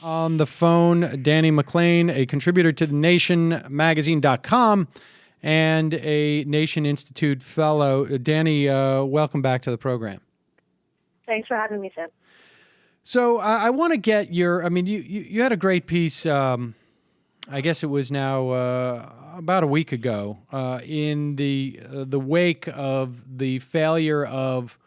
On the phone, Dani McClain, a contributor to the nationmagazine.com and a Nation Institute fellow. Dani, welcome back to the program. Thanks for having me, Sam. So I want to get you had a great piece, I guess it was now about a week ago, in the wake of the failure of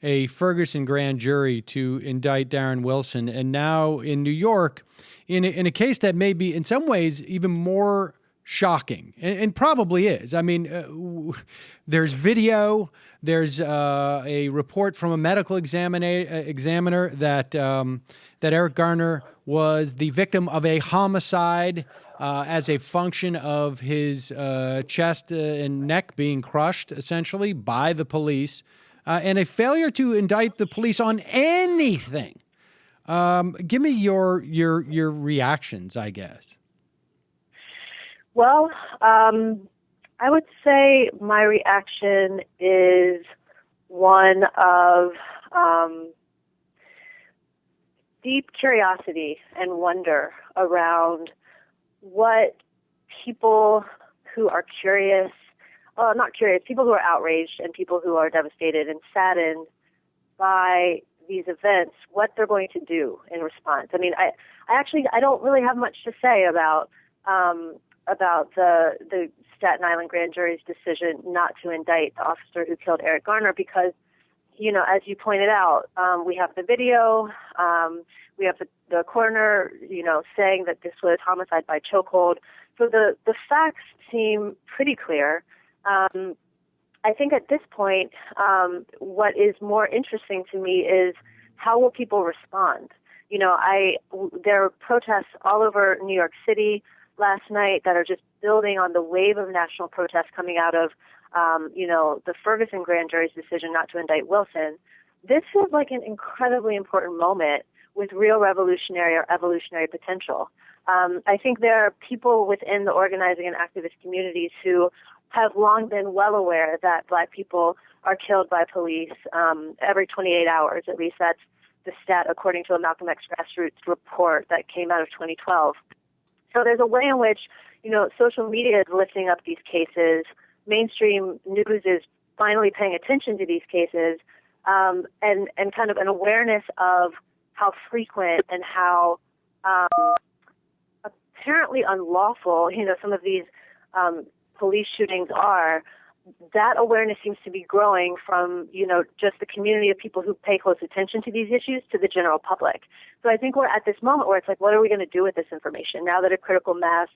a Ferguson grand jury to indict Darren Wilson, and now in New York, in a case that may be in some ways even more shocking, and probably is. I mean, there's video, there's a report from a medical examiner that Eric Garner was the victim of a homicide as a function of his chest and neck being crushed, essentially, by the police. And a failure to indict the police on anything. Give me your reactions, I guess. Well, I would say my reaction is one of deep curiosity and wonder around what people who are curious, not curious, people who are outraged and people who are devastated and saddened by these events, what they're going to do in response. I mean, I don't really have much to say about the Staten Island grand jury's decision not to indict the officer who killed Eric Garner because, you know, as you pointed out, we have the video, we have the coroner, you know, saying that this was homicide by chokehold. So the facts seem pretty clear. I think at this point, what is more interesting to me is how will people respond? You know, there are protests all over New York City last night that are just building on the wave of national protests coming out of, you know, the Ferguson grand jury's decision not to indict Wilson. This feels like an incredibly important moment with real revolutionary or evolutionary potential. I think there are people within the organizing and activist communities who have long been well aware that Black people are killed by police every 28 hours. At least that's the stat according to a Malcolm X grassroots report that came out of 2012. So there's a way in which, you know, social media is lifting up these cases. Mainstream news is finally paying attention to these cases, and kind of an awareness of how frequent and how apparently unlawful, you know, some of these police shootings are. That awareness seems to be growing from, you know, just the community of people who pay close attention to these issues to the general public. So I think we're at this moment where it's like, what are we going to do with this information now that a critical mass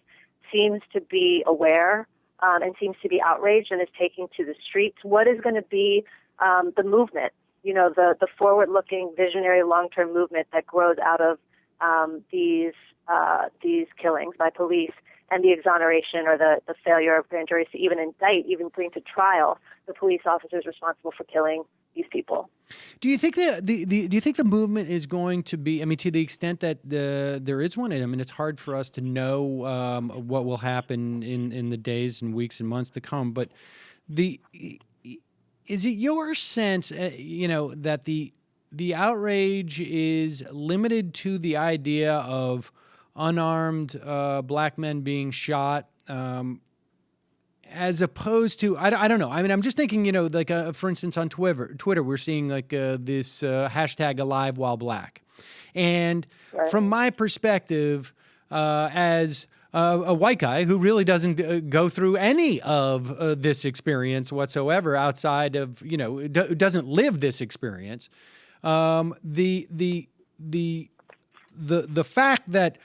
seems to be aware and seems to be outraged and is taking to the streets? What is going to be the movement, you know, the forward-looking, visionary, long-term movement that grows out of these killings by police and the exoneration or the failure of grand juries to even indict, even bring to trial the police officers responsible for killing these people? Do you think do you think the movement is going to be? I mean, to the extent that there is one. I mean, it's hard for us to know what will happen in the days and weeks and months to come. But is it your sense, you know, that the outrage is limited to the idea of unarmed Black men being shot, as opposed to, I don't know. I mean, I'm just thinking, you know, like, for instance, on Twitter, we're seeing like this hashtag Alive While Black. And Right. From my perspective, as a white guy who really doesn't go through any of this experience whatsoever outside of, you know, doesn't live this experience, the fact that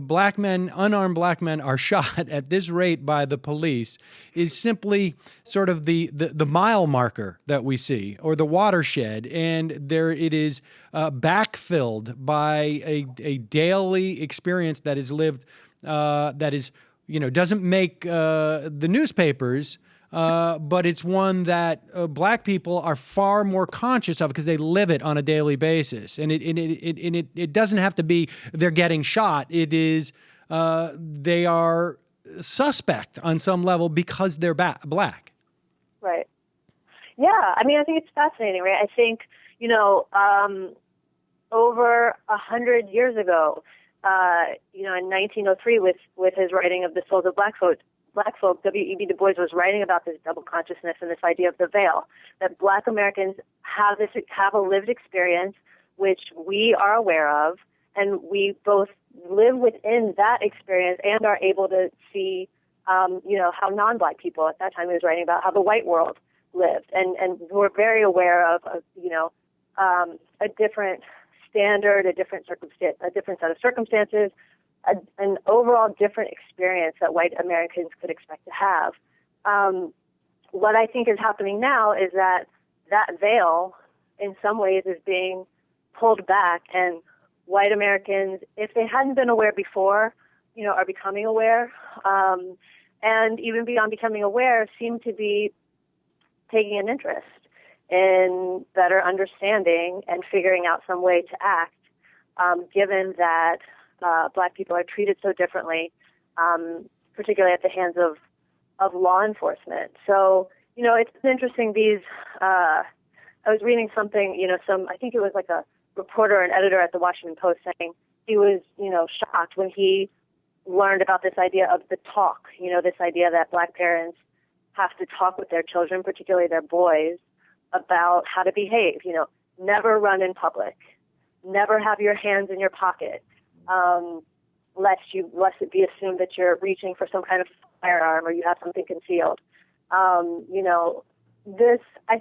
black men, unarmed Black men, are shot at this rate by the police is simply sort of the mile marker that we see, or the watershed, and there it is backfilled by a daily experience that is lived, that is, you know, doesn't make the newspapers. But it's one that Black people are far more conscious of because they live it on a daily basis. And it doesn't have to be they're getting shot. It is they are suspect on some level because they're Black. Right. Yeah. I mean, I think it's fascinating, right? I think, you know, over 100 years ago, in 1903 with his writing of The Souls of Black Folk, W.E.B. Dubois was writing about this double consciousness and this idea of the veil, that Black Americans have a lived experience which we are aware of, and we both live within that experience and are able to see, how non-Black people at that time he was writing about how the white world lived, and we're very aware of a different standard, a different set of circumstances, an overall different experience that white Americans could expect to have. What I think is happening now is that veil, in some ways, is being pulled back, and white Americans, if they hadn't been aware before, are becoming aware, and even beyond becoming aware, seem to be taking an interest in better understanding and figuring out some way to act, given that Black people are treated so differently, particularly at the hands of law enforcement. So, it's interesting. I was reading something, I think it was like a reporter or an editor at the Washington Post saying he was, shocked when he learned about this idea of the talk, this idea that Black parents have to talk with their children, particularly their boys, about how to behave, never run in public, never have your hands in your pocket, lest it be assumed that you're reaching for some kind of firearm or you have something concealed. I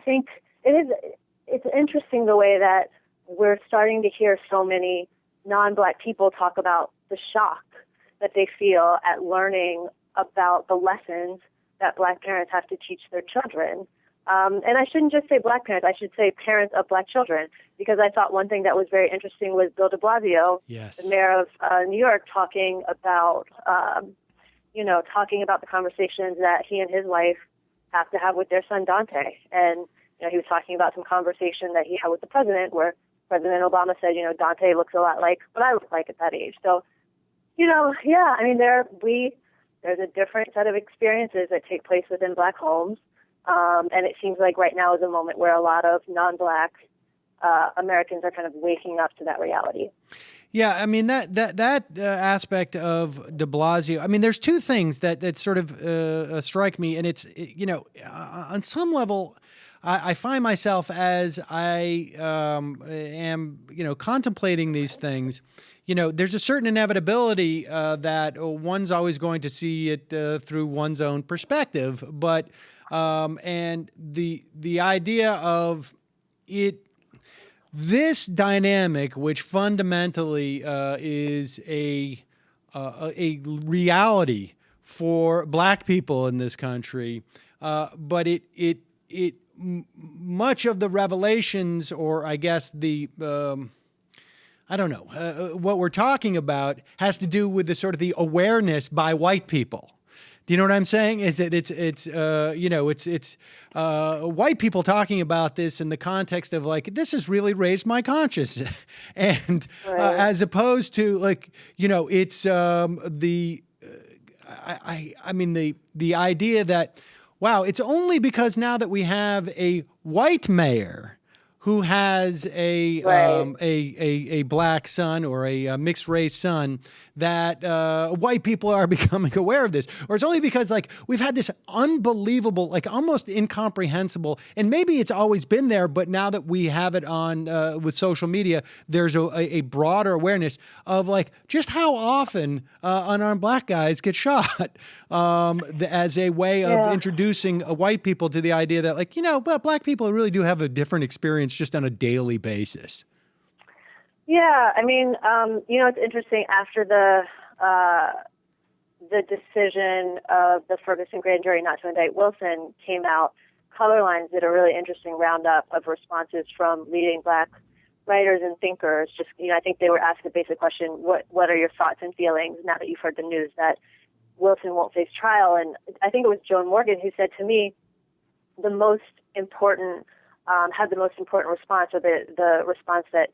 think it's interesting the way that we're starting to hear so many non-Black people talk about the shock that they feel at learning about the lessons that Black parents have to teach their children. And I shouldn't just say Black parents, I should say parents of Black children, because I thought one thing that was very interesting was Bill de Blasio, yes, the mayor of New York, talking about the conversations that he and his wife have to have with their son Dante. And, he was talking about some conversation that he had with the president where President Obama said, Dante looks a lot like what I look like at that age. So, there's a different set of experiences that take place within Black homes. And it seems like right now is a moment where a lot of non-Black Americans are kind of waking up to that reality. Yeah, I mean, that aspect of de Blasio, I mean, there's two things that sort of strike me, and it's, on some level, I find myself as I am, contemplating these things, there's a certain inevitability that one's always going to see it through one's own perspective, but and the idea of it, this dynamic, which fundamentally is a reality for Black people in this country, but it much of the revelations, or I guess what we're talking about has to do with the sort of the awareness by white people. Do you know what I'm saying? Is that it's white people talking about this in the context of like, this has really raised my conscience, and as opposed to it's the idea that, wow, it's only because now that we have a white mayor who has a Black son or a mixed race son that white people are becoming aware of this, or it's only because we've had this unbelievable, almost incomprehensible, and maybe it's always been there, but now that we have it on with social media, there's a broader awareness of just how often unarmed Black guys get shot as a way of introducing white people to the idea that Black people really do have a different experience just on a daily basis. Yeah, I mean, it's interesting. After the decision of the Ferguson grand jury not to indict Wilson came out, Color Lines did a really interesting roundup of responses from leading Black writers and thinkers. Just, I think they were asked the basic question: what are your thoughts and feelings now that you've heard the news that Wilson won't face trial? And I think it was Joan Morgan who said to me, the most important had the most important response, or the response that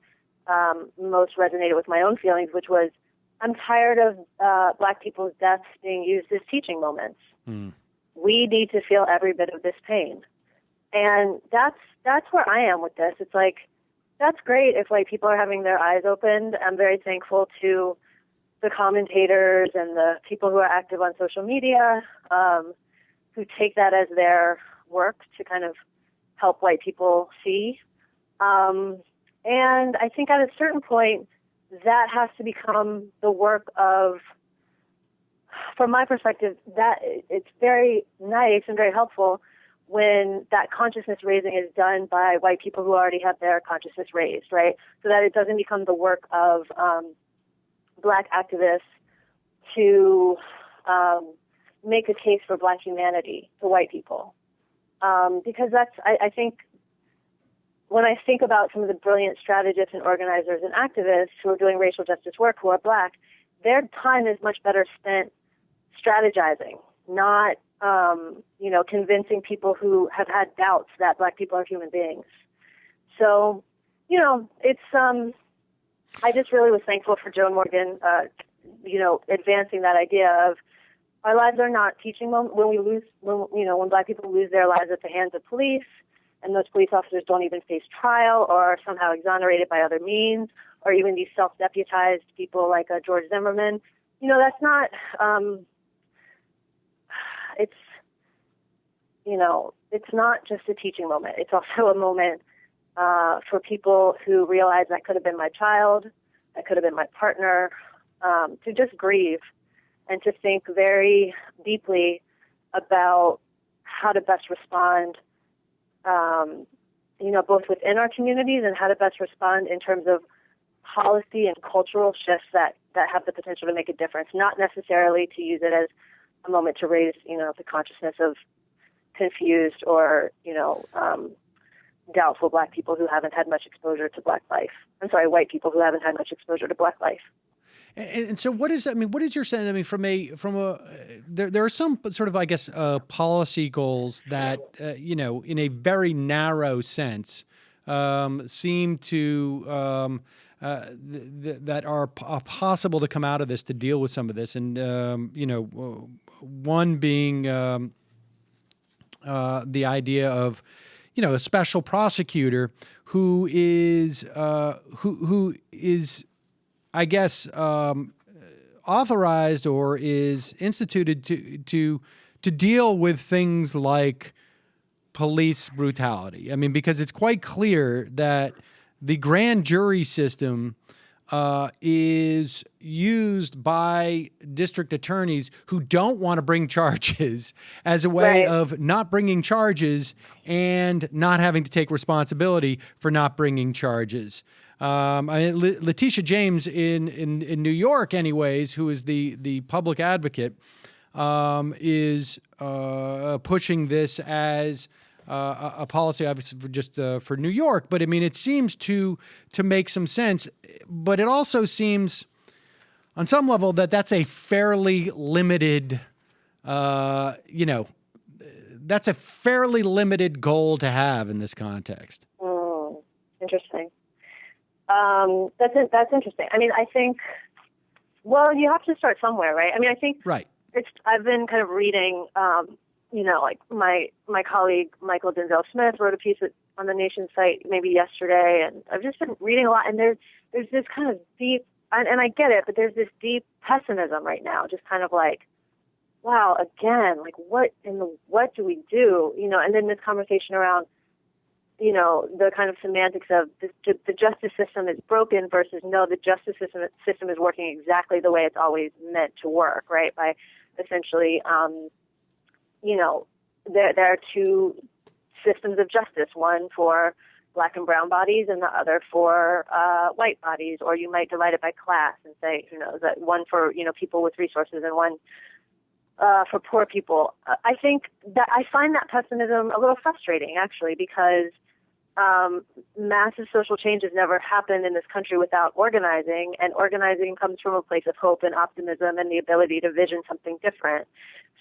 most resonated with my own feelings, which was, I'm tired of Black people's deaths being used as teaching moments. Mm. We need to feel every bit of this pain. And that's where I am with this. It's like, That's great if white people are having their eyes opened. I'm very thankful to the commentators and the people who are active on social media who take that as their work to kind of help white people see. And I think at a certain point, that has to become the work of, from my perspective, that it's very nice and very helpful when that consciousness raising is done by white people who already have their consciousness raised, right? So that it doesn't become the work of Black activists to make a case for Black humanity to white people. Because I think, when I think about some of the brilliant strategists and organizers and activists who are doing racial justice work who are Black, their time is much better spent strategizing, not convincing people who have had doubts that Black people are human beings. So, it's I just really was thankful for Joan Morgan, advancing that idea of our lives are not teaching moments. When Black people lose their lives at the hands of police, and those police officers don't even face trial or are somehow exonerated by other means, or even these self-deputized people like George Zimmerman, that's not. It's not just a teaching moment. It's also a moment for people who realize that could have been my child, that could have been my partner, to just grieve and to think very deeply about how to best respond, both within our communities and how to best respond in terms of policy and cultural shifts that have the potential to make a difference, not necessarily to use it as a moment to raise, the consciousness of confused or, doubtful Black people who haven't had much exposure to Black life. I'm sorry, white people who haven't had much exposure to Black life. And so what is your sense? There are some sort of, I guess, policy goals that, in a very narrow sense, seem to, that are possible to come out of this to deal with some of this. And, one being the idea of, a special prosecutor who is, I guess, authorized or is instituted to deal with things like police brutality. I mean, because it's quite clear that the grand jury system is used by district attorneys who don't want to bring charges as a way Right. of not bringing charges and not having to take responsibility for not bringing charges. Letitia James in New York, anyways, who is the public advocate, is pushing this as a policy, obviously, for New York. But I mean, it seems to make some sense. But it also seems, on some level, that's a fairly limited, that's a fairly limited goal to have in this context. Interesting. That's interesting. I mean, I think, you have to start somewhere, right? I mean, I think right. I've been kind of reading, like my colleague Michael Denzel Smith wrote a piece on the Nation site maybe yesterday, and I've just been reading a lot. And there's this kind of deep, and I get it, but there's this deep pessimism right now, just kind of like, wow, again, like what do we do? And then this conversation around, the kind of semantics of the justice system is broken versus no, the justice system is working exactly the way it's always meant to work, right? By essentially, there are two systems of justice, one for Black and brown bodies and the other for white bodies, or you might divide it by class and say, that one for, people with resources and one for poor people. I think that I find that pessimism a little frustrating, actually, because massive social changes never happen in this country without organizing, and organizing comes from a place of hope and optimism and the ability to vision something different.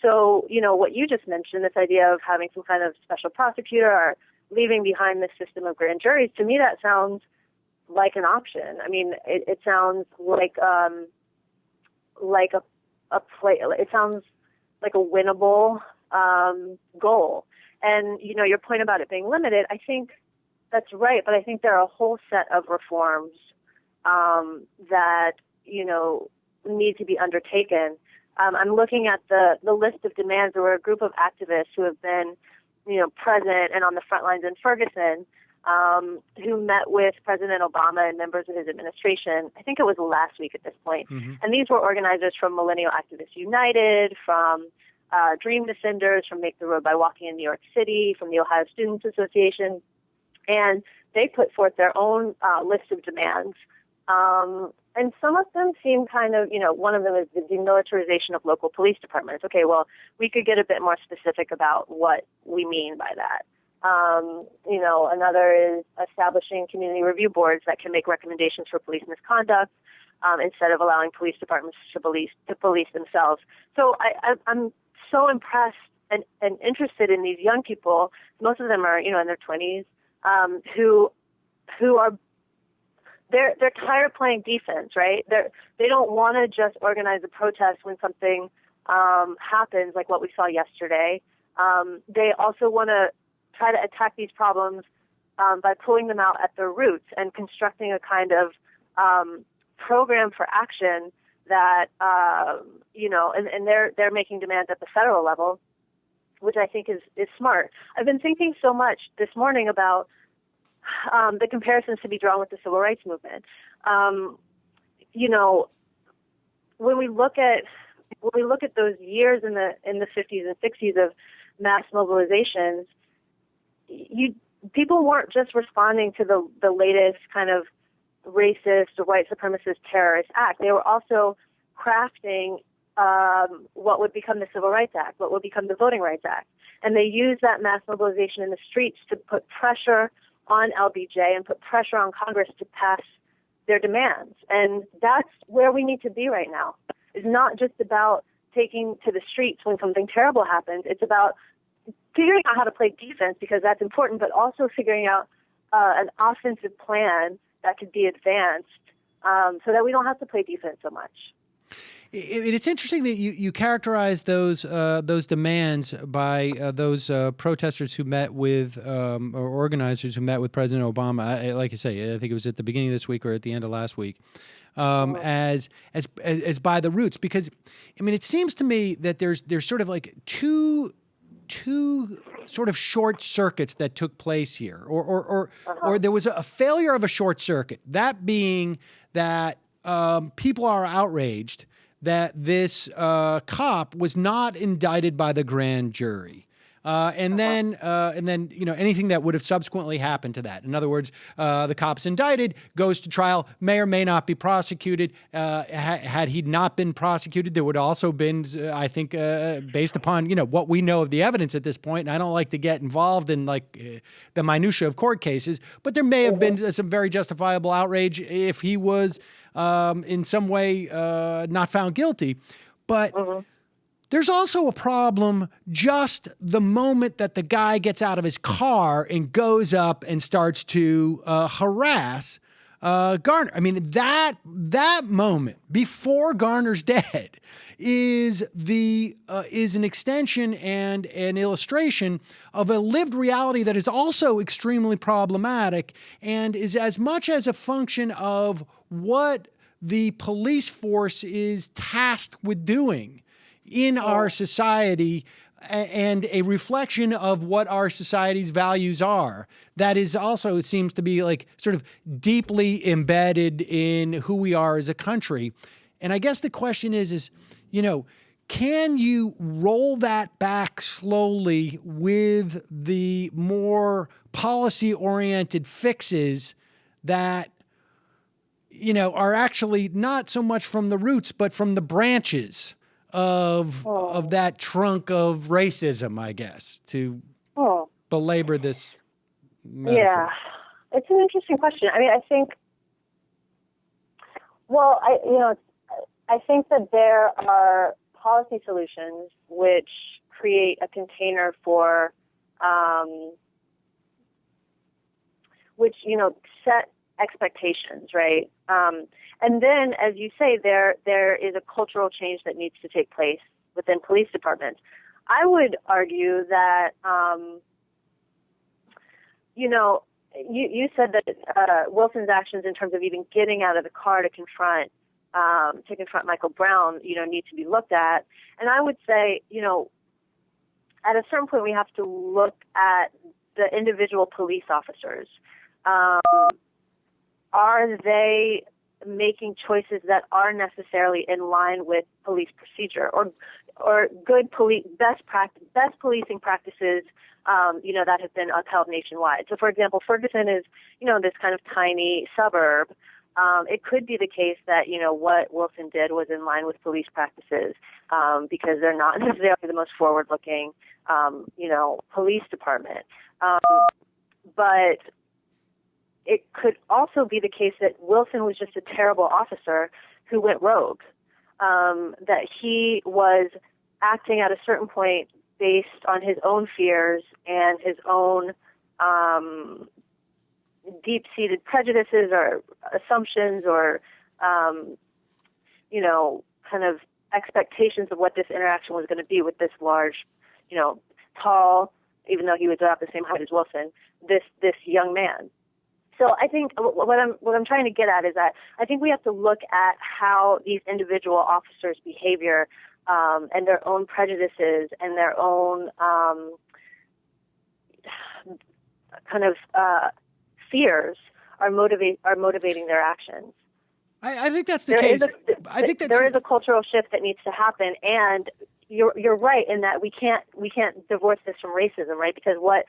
So, what you just mentioned, this idea of having some kind of special prosecutor or leaving behind this system of grand juries, to me that sounds like an option. I mean, it sounds like a play. It sounds like a winnable goal. And your point about it being limited, I think that's right. But I think there are a whole set of reforms that, need to be undertaken. I'm looking at the list of demands. There were a group of activists who have been, present and on the front lines in Ferguson, who met with President Obama and members of his administration. I think it was last week at this point. Mm-hmm. And these were organizers from Millennial Activists United, from Dream Defenders, from Make the Road by Walking in New York City, from the Ohio Students Association. And they put forth their own list of demands. And some of them seem kind of, one of them is the demilitarization of local police departments. Okay, well, we could get a bit more specific about what we mean by that. Another is establishing community review boards that can make recommendations for police misconduct instead of allowing police departments to police themselves. So I'm so impressed and interested in these young people. Most of them are, in their 20s, who are they're tired of playing defense, right? They don't want to just organize a protest when something happens, like what we saw yesterday. They also want to try to attack these problems by pulling them out at their roots and constructing a kind of program for action that and they're making demands at the federal level, which I think is smart. I've been thinking so much this morning about the comparisons to be drawn with the civil rights movement. When we look at those years in the 50s and 60s of mass mobilizations, people weren't just responding to the latest kind of racist or white supremacist terrorist act. They were also crafting what would become the Civil Rights Act, what would become the Voting Rights Act. And they used that mass mobilization in the streets to put pressure on LBJ and put pressure on Congress to pass their demands. And that's where we need to be right now. It's not just about taking to the streets when something terrible happens. It's about figuring out how to play defense, because that's important, but also figuring out an offensive plan that could be advanced so that we don't have to play defense so much. It's interesting that you characterize those demands by those protesters who met with or organizers who met with President Obama. Like you say, I think it was at the beginning of this week or at the end of last week, as by the roots. Because it seems to me that there's sort of like two sort of short circuits that took place here, or there was a failure of a short circuit. That being that people are outraged that this cop was not indicted by the grand jury. And then anything that would have subsequently happened to that. In other words, the cop's indicted, goes to trial, may or may not be prosecuted. Had he not been prosecuted, there would also been, I think, based upon what we know of the evidence at this point. And I don't like to get involved in the minutia of court cases, but there may have been some very justifiable outrage if he was in some way not found guilty. But there's also a problem just the moment that the guy gets out of his car and goes up and starts to harass Garner. That moment before Garner's dead is an extension and an illustration of a lived reality that is also extremely problematic and is as much as a function of what the police force is tasked with doing in our society and a reflection of what our society's values are. That is also, it seems to be sort of deeply embedded in who we are as a country. And I guess the question is, can you roll that back slowly with the more policy-oriented fixes that are actually not so much from the roots, but from the branches of that trunk of racism, I guess, to belabor this metaphor? Yeah, it's an interesting question. I think, I think that there are policy solutions which create a container for, which, set expectations, right? And then, as you say, there is a cultural change that needs to take place within police departments. I would argue that, you said that Wilson's actions in terms of even getting out of the car to confront Michael Brown, need to be looked at. And I would say, at a certain point, we have to look at the individual police officers. Are they making choices that are necessarily in line with police procedure or good best policing practices, that have been upheld nationwide? So, for example, Ferguson is, this kind of tiny suburb. It could be the case that, what Wilson did was in line with police practices, because they're not necessarily the most forward-looking, police department. But it could also be the case that Wilson was just a terrible officer who went rogue, that he was acting at a certain point based on his own fears and his own deep-seated prejudices or assumptions or, kind of expectations of what this interaction was going to be with this large, tall, even though he was about the same height as Wilson, this young man. So I think what I'm trying to get at is that I think we have to look at how these individual officers' behavior and their own prejudices and their own fears are motivating their actions. I think that's the case. I think there is a cultural shift that needs to happen, and you're right in that we can't divorce this from racism, right? Because what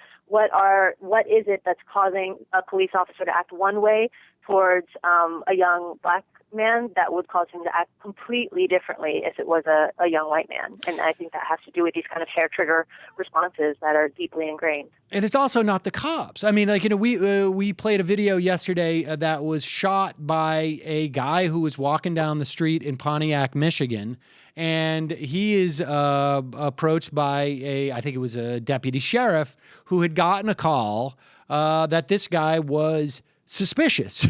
is it that's causing a police officer to act one way towards a young black man that would cause him to act completely differently if it was a young white man? And I think that has to do with these kind of hair trigger responses that are deeply ingrained. And it's also not the cops. I mean, we played a video yesterday that was shot by a guy who was walking down the street in Pontiac, Michigan. And he is approached by I think it was a deputy sheriff who had gotten a call that this guy was suspicious.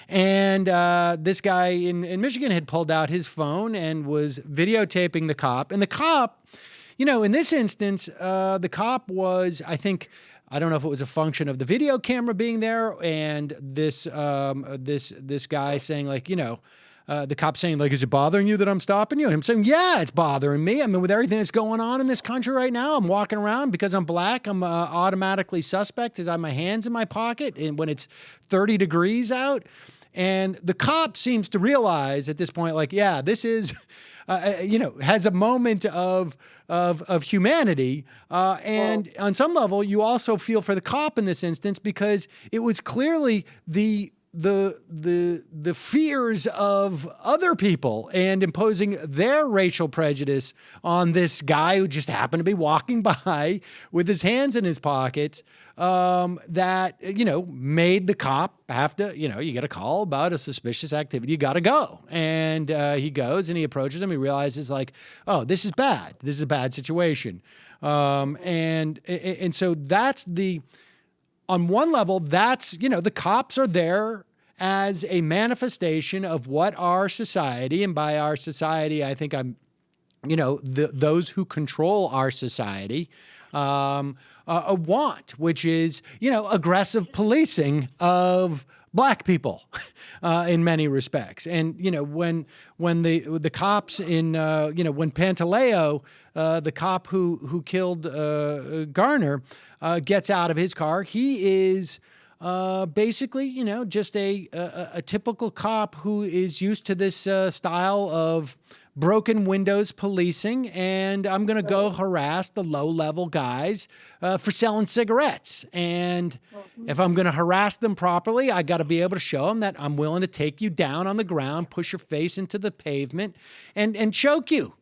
And this guy in Michigan had pulled out his phone and was videotaping the cop. And the cop, in this instance, the cop was, I don't know if it was a function of the video camera being there and this guy saying the cop saying, is it bothering you that I'm stopping you? And him saying, yeah, it's bothering me. I mean, with everything that's going on in this country right now, I'm walking around because I'm black. I'm automatically suspect because I have my hands in my pocket and when it's 30 degrees out. And the cop seems to realize at this point, this is, has a moment of humanity. And on some level, you also feel for the cop in this instance because it was clearly the fears of other people and imposing their racial prejudice on this guy who just happened to be walking by with his hands in his pockets, that, made the cop have to, you get a call about a suspicious activity, you got to go. And he goes and he approaches him. He realizes oh, this is bad. This is a bad situation. And so that's on one level, that's, the cops are there as a manifestation of what our society, and by our society, I think I'm, those who control our society, want, which is, aggressive policing of black people in many respects. And, when the cops in, when Pantaleo, the cop who killed Garner, gets out of his car, he is basically, just a typical cop who is used to this style of broken windows policing, and I'm going to go harass the low-level guys for selling cigarettes. And if I'm going to harass them properly, I got to be able to show them that I'm willing to take you down on the ground, push your face into the pavement, and choke you.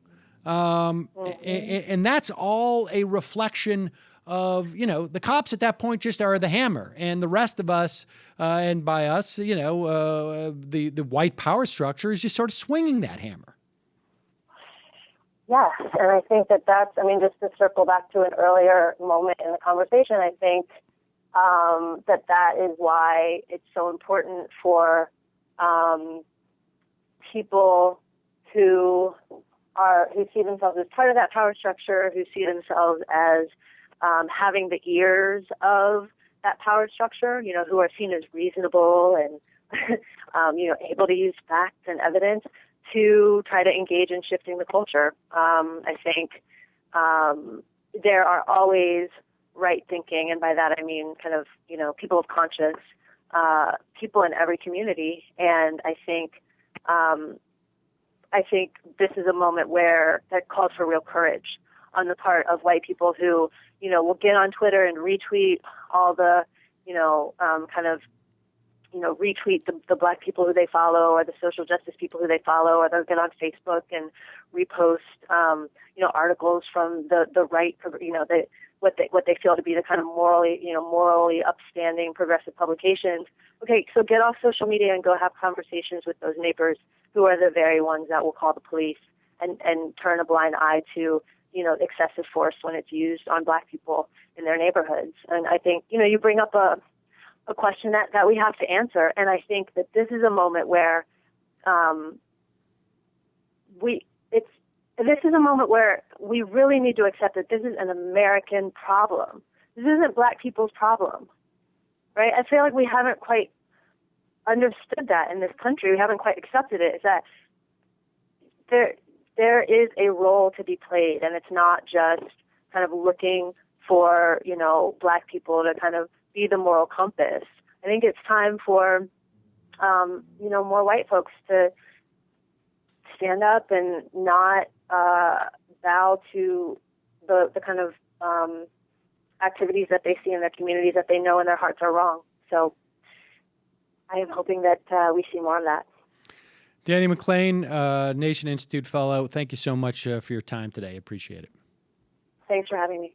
And that's all a reflection of, the cops at that point just are the hammer, and the rest of us, and by us, the white power structure is just sort of swinging that hammer. Yes, and I think that's, just to circle back to an earlier moment in the conversation, I think that is why it's so important for people who see themselves as part of that power structure, who see themselves as having the ears of that power structure, who are seen as reasonable and, able to use facts and evidence to try to engage in shifting the culture. I think there are always right thinking, and by that I mean kind of, people of conscience, people in every community. And I think this is a moment where that calls for real courage on the part of white people who, will get on Twitter and retweet all the, retweet the black people who they follow or the social justice people who they follow, or they'll get on Facebook and repost, articles from the right, what they feel to be the kind of morally upstanding progressive publications. Okay, so get off social media and go have conversations with those neighbors who are the very ones that will call the police and turn a blind eye to, excessive force when it's used on black people in their neighborhoods. And I think, you bring up a question that we have to answer. And I think that this is a moment where this is a moment where we really need to accept that this is an American problem. This isn't black people's problem, right? I feel like we haven't quite understood that in this country. We haven't quite accepted it. Is that there is a role to be played, and it's not just kind of looking for, black people to kind of be the moral compass. I think it's time for, more white folks to stand up and not bow to the kind of activities that they see in their communities that they know in their hearts are wrong. So I am hoping that we see more of that. Dani McClain, Nation Institute Fellow, thank you so much for your time today. Appreciate it. Thanks for having me.